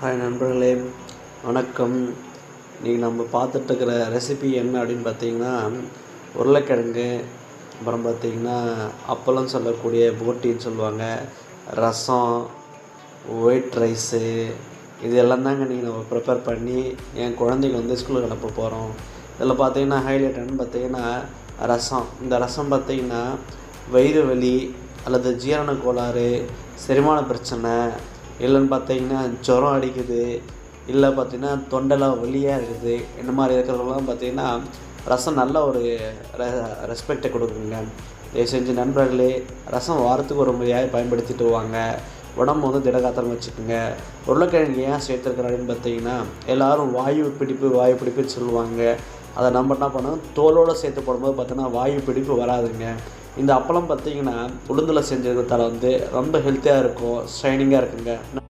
Hi நண்பர்களே, வணக்கம். இன்றைக்கி நம்ம பார்த்துட்ருக்கிற ரெசிபி என்ன அப்படின்னு பார்த்தீங்கன்னா, உருளைக்கிழங்கு, அப்புறம் பார்த்திங்கன்னா அப்பளம் சொல்லக்கூடிய போட்டின்னு சொல்லுவாங்க, ரசம், ஒயிட் ரைஸு, இது எல்லாம் தாங்க இன்றைக்கி நம்ம ப்ரிப்பேர் பண்ணி என் குழந்தைங்க வந்து ஸ்கூலுக்கு அனுப்ப போகிறோம். இதில் பார்த்திங்கன்னா ஹைலைட் என்னன்னு பார்த்திங்கன்னா ரசம். இந்த ரசம் பார்த்திங்கன்னா வயிறு வலி அல்லது ஜீரண கோளாறு, செரிமான பிரச்சனை, இல்லைன்னு பார்த்தீங்கன்னா ஜுரம் அடிக்குது, இல்லை பார்த்தீங்கன்னா தொண்டைலாம் வலியாக இருக்குது, இந்த மாதிரி இருக்கிறவங்களாம் பார்த்தீங்கன்னா ரசம் நல்ல ஒரு ரெஸ்பெக்டை கொடுக்குங்க. தயவு செஞ்சு நண்பர்களே, ரசம் வாரத்துக்கு ஒரு முறையாக பயன்படுத்திட்டு வாங்க. உடம்பு வந்து திடகாத்திரம் வச்சுக்கோங்க. உருளைக்கிழங்கு ஏன் சேர்த்துருக்குறாருன்னு பார்த்தீங்கன்னா, எல்லோரும் வாயு பிடிப்புன்னு சொல்லுவாங்க. அதை நம்ம என்ன பண்ணோம், தோலோடு சேர்த்து போடும்போது பார்த்தோன்னா வாயு பிடிப்பு வராதுங்க. இந்த அப்பளம் பார்த்திங்கன்னா உளுந்தில் செஞ்சதுனால வந்து ரொம்ப ஹெல்த்தியாக இருக்கும், ஷைனிங்காக இருக்குங்க.